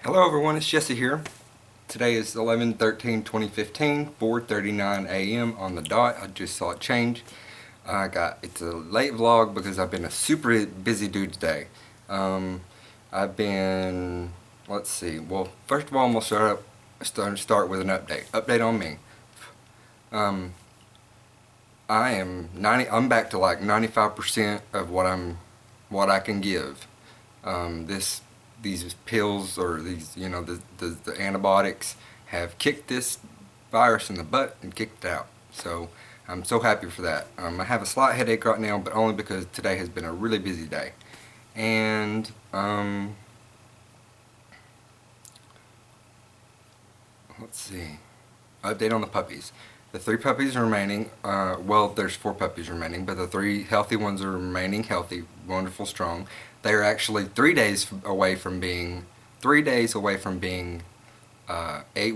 Hello everyone, it's Jesse here. Today is 11/13/2015, 4:39 a.m. on the dot. I just saw it change. It's a late vlog because I've been a super busy dude today. I've been, let's see, well, first of all, I'm going to start with an update. Update on me. I'm back to like 95% of what I can give. These pills, or the antibiotics have kicked this virus in the butt and kicked it out. So I'm so happy for that. I have a slight headache right now, but only because today has been a really busy day. And let's see. Update on the puppies. The 3 puppies are remaining. Well, there's 4 puppies remaining, but the 3 healthy ones are remaining healthy, wonderful, strong. They are actually 3 days away from being 8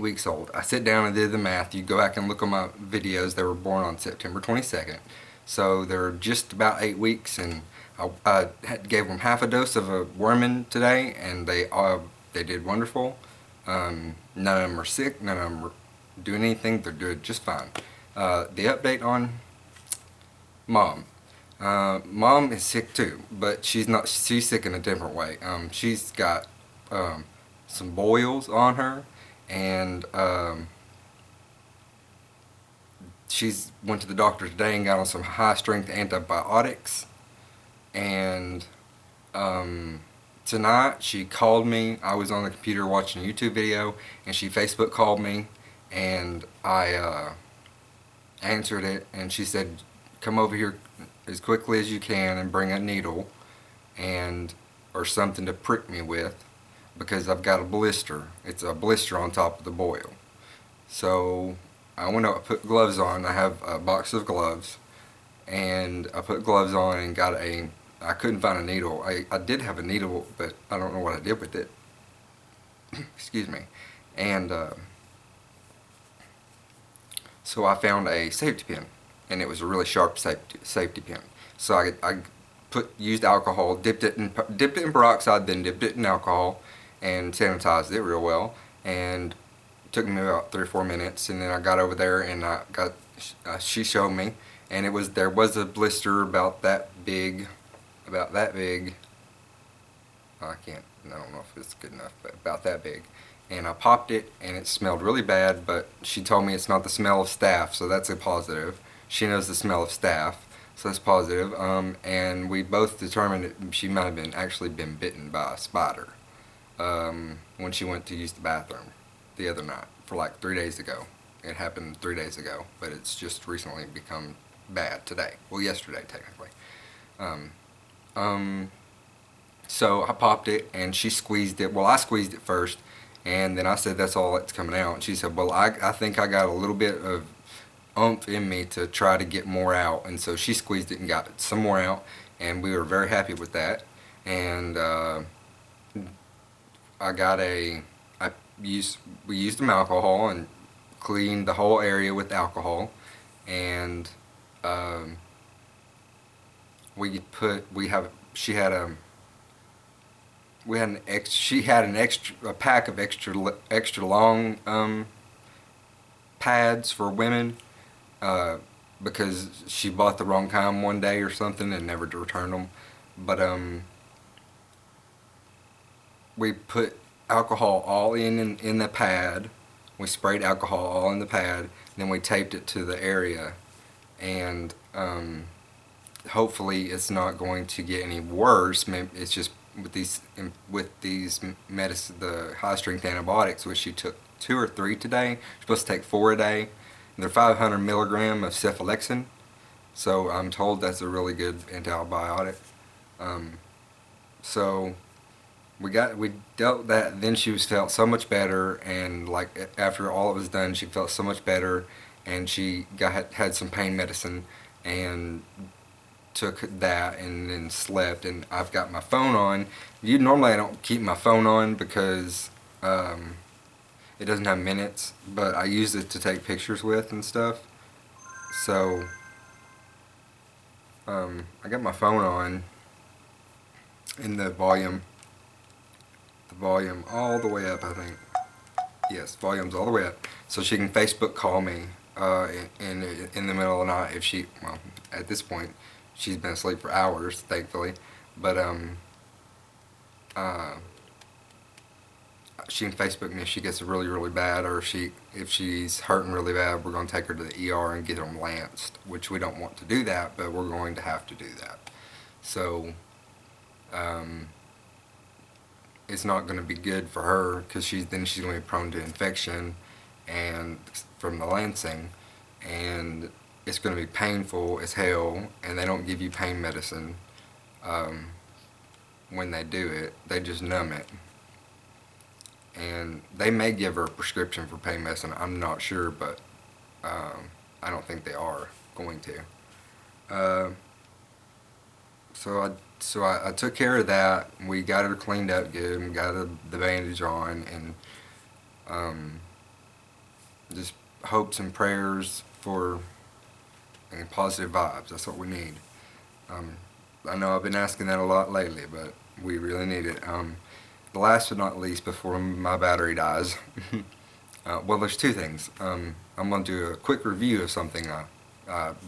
weeks old. I sit down and did the math. You go back and look at my videos. They were born on September 22nd, so they're just about 8 weeks. And I gave them half a dose of a Wormin today, and they did wonderful. None of them are sick. None of them are doing anything. They're doing just fine. The update on Mom. Mom is sick too, but she's sick in a different way. She's got some boils on her, and she's went to the doctor today and got on some high strength antibiotics. And tonight she called me. I was on the computer watching a YouTube video, and she Facebook called me, and I answered it, and she said, come over here as quickly as you can and bring a needle or something to prick me with, because I've got a blister. It's a blister on top of the boil. So I went up, put gloves on. I have a box of gloves, and I put gloves on and I couldn't find a needle. I did have a needle, but I don't know what I did with it. Excuse me. And so I found a safety pin, and it was a really sharp safety pin. So I used alcohol, dipped it in peroxide, then dipped it in alcohol, and sanitized it real well. And it took me about 3 or 4 minutes, and then I got over there and she showed me, and there was a blister about that big. I don't know if it's good enough, but about that big. And I popped it, and it smelled really bad, but she told me it's not the smell of staph, so that's a positive. She knows the smell of staph, so that's positive. And we both determined that she might have actually been bitten by a spider when she went to use the bathroom the other night, for like 3 days ago. It happened 3 days ago, but it's just recently become bad today. Well, yesterday technically. So I popped it, and she squeezed it. Well, I squeezed it first, and then I said, that's all that's coming out. And she said, well, I think I got a little bit of oomph in me to try to get more out. And so she squeezed it and got some more out, and we were very happy with that. And we used some alcohol and cleaned the whole area with alcohol. And she had a pack of extra long pads for women, because she bought the wrong kind one day or something and never returned them. But we put alcohol all in the pad. We sprayed alcohol all in the pad, and then we taped it to the area. And hopefully it's not going to get any worse. It's just with these medicine, the high strength antibiotics, which she took 2 or 3 today. You're supposed to take 4 a day. And they're 500 milligram of cephalexin. So I'm told that's a really good antibiotic. So we dealt that. Then she felt so much better, and like after all it was done, she felt so much better, and she had some pain medicine and took that, and then slept. And I've got my phone on. Normally I don't keep my phone on because it doesn't have minutes, but I use it to take pictures with and stuff. So I got my phone on in the volume the volume all the way up, I think. Yes, volume's all the way up. So she can Facebook call me in the middle of the night if she, well, at this point, she's been asleep for hours, thankfully. But uh, she can Facebook me if she gets really, really bad, or if she's hurting really bad, we're going to take her to the ER and get them lanced, which we don't want to do that, but we're going to have to do that. So, it's not going to be good for her because she's going to be prone to infection and from the lancing, and it's going to be painful as hell, and they don't give you pain medicine when they do it. They just numb it. And they may give her a prescription for pain medicine. I'm not sure, but I don't think they are going to. So I took care of that. We got her cleaned up good and got the bandage on, and just hopes and prayers for and positive vibes. That's what we need. I know I've been asking that a lot lately, but we really need it. The last but not least, before my battery dies, well, there's two things. I'm going to do a quick review of something I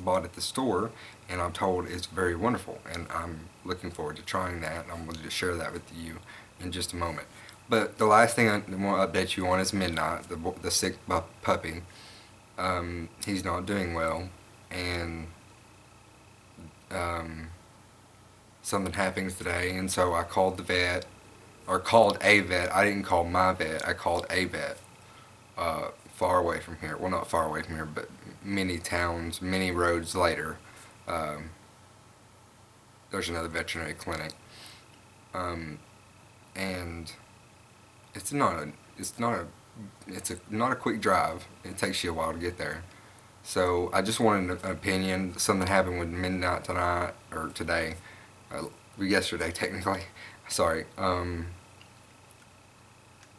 bought at the store, and I'm told it's very wonderful, and I'm looking forward to trying that, and I'm going to share that with you in just a moment. But the last thing I want to update you on is Midnight, the sick puppy. He's not doing well, and something happens today, and so I called the vet, or called a vet. I didn't call my vet, I called a vet far away from here. Well, not far away from here, but many towns, many roads later. There's another veterinary clinic, and it's not a quick drive. It takes you a while to get there. So I just wanted an opinion. Something happened with Midnight tonight, or today, yesterday technically. Sorry.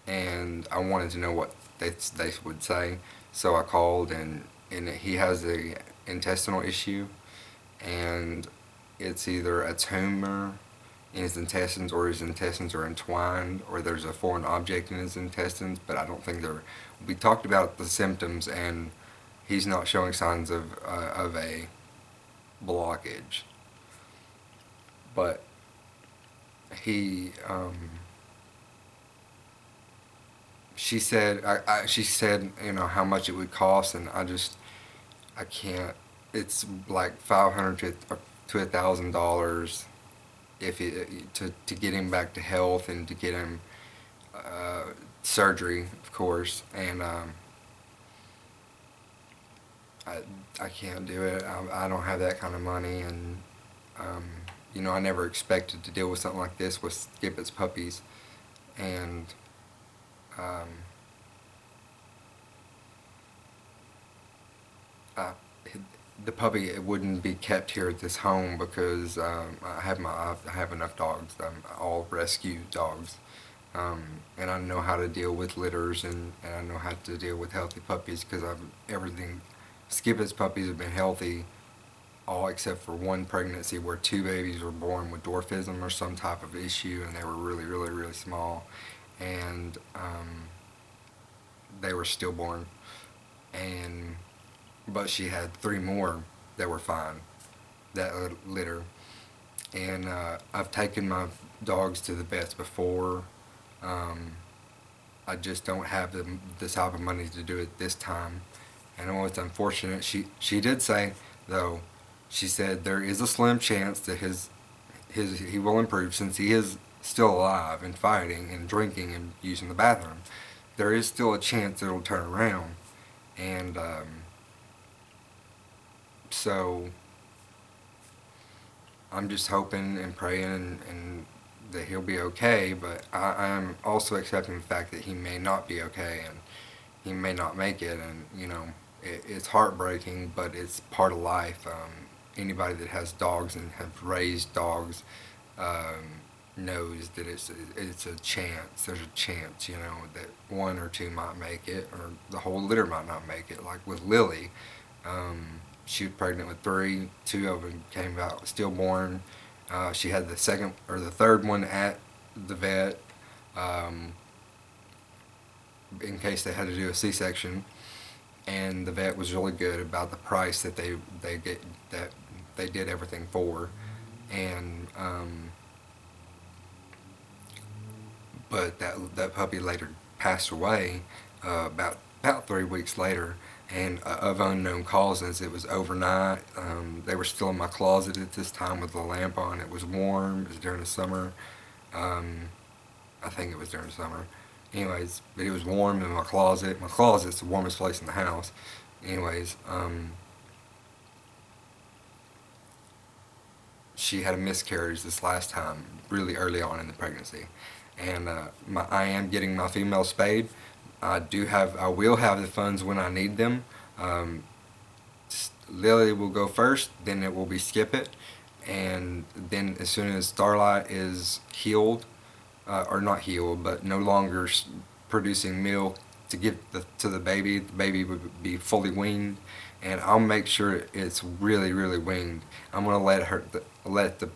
And I wanted to know what they would say. So I called, and he has a intestinal issue, and it's either a tumor in his intestines, or his intestines are entwined, or there's a foreign object in his intestines, but I don't think they're. We talked about the symptoms, and he's not showing signs of a blockage, but he she said how much it would cost, and I can't. It's like $500 to $1,000 if to get him back to health, and to get him surgery, of course, and I can't do it. I don't have that kind of money, and I never expected to deal with something like this with Skip It's Puppies, and the puppy, it wouldn't be kept here at this home because I have enough dogs. All rescue dogs, and I know how to deal with litters, and I know how to deal with healthy puppies because everything. Skip It's Puppies have been healthy, all except for one pregnancy where 2 babies were born with dwarfism or some type of issue, and they were really, really, really small, and they were stillborn, but she had 3 more that were fine, that litter, and I've taken my dogs to the vets before. I just don't have the type of money to do it this time. And it's unfortunate. She did say, though, she said there is a slim chance that he will improve, since he is still alive and fighting and drinking and using the bathroom. There is still a chance it'll turn around, and so I'm just hoping and praying and that he'll be okay. But I am also accepting the fact that he may not be okay, and he may not make it, and it's heartbreaking, but it's part of life. Anybody that has dogs and have raised dogs knows that it's a chance. There's a chance, that 1 or 2 might make it, or the whole litter might not make it. Like with Lily, she was pregnant with 3. 2 of them came out stillborn. She had the 2nd or the 3rd one at the vet. um, in case they had to do a C-section, and the vet was really good about the price that they get that they did everything for, and but that puppy later passed away about 3 weeks later, and of unknown causes. It was overnight. They were still in my closet at this time with the lamp on. It was warm. It was during the summer. I think it was during the summer. Anyways, but it was warm in my closet. My closet's the warmest place in the house. Anyways, she had a miscarriage this last time, really early on in the pregnancy, and I am getting my female spayed. I will have the funds when I need them. Um, Lily will go first, then it will be Skip It, and then as soon as Starlight is healed, or not healed, but no longer producing milk to give to the baby would be fully weaned, and I'll make sure it's really, really weaned. I'm gonna let the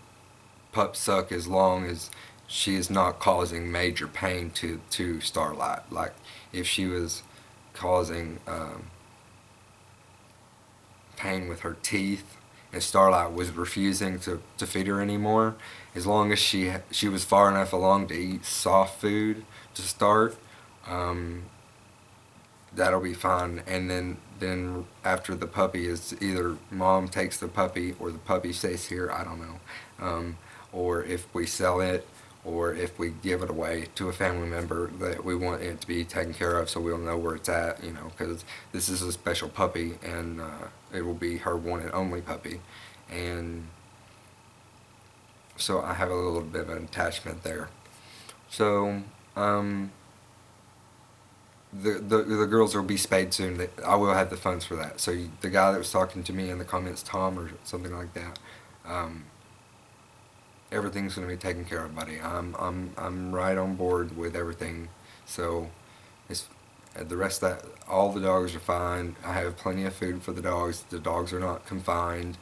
pup suck as long as she is not causing major pain to Starlight. Like if she was causing pain with her teeth and Starlight was refusing to feed her anymore, as long as she was far enough along to eat soft food to start, that'll be fine. And then after the puppy is, either mom takes the puppy or the puppy stays here, I don't know, or if we sell it, or if we give it away to a family member that we want it to be taken care of, so we'll know where it's at, because this is a special puppy, and it will be her one and only puppy, and so I have a little bit of an attachment there. So the girls will be spayed soon. I will have the funds for that. So the guy that was talking to me in the comments, Tom or something like that, everything's going to be taken care of, buddy. I'm right on board with everything. So it's the rest of that. All the dogs are fine. I have plenty of food for the dogs. The dogs are not confined.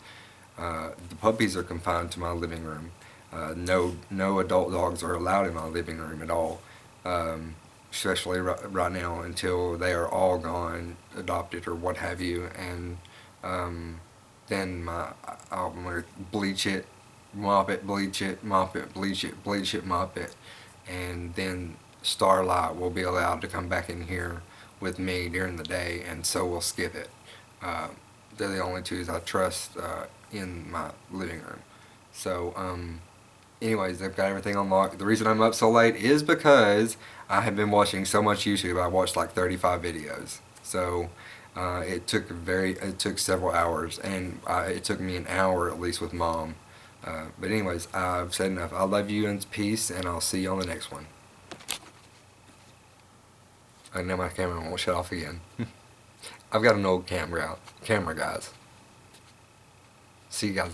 The puppies are confined to my living room. No adult dogs are allowed in my living room at all. Especially right now, until they are all gone, adopted or what have you, and then I'm gonna bleach it, mop it, bleach it, mop it, bleach it, bleach it, mop it, and then Starlight will be allowed to come back in here with me during the day, and so will Skip It. They're the only twos I trust in my living room. So, anyways, they've got everything unlocked. The reason I'm up so late is because I have been watching so much YouTube. I watched like 35 videos. So it took several hours, and it took me an hour at least with Mom. But anyways, I've said enough. I love you and peace, and I'll see you on the next one. I know my camera won't shut off again. I've got an old camera, guys. See you guys.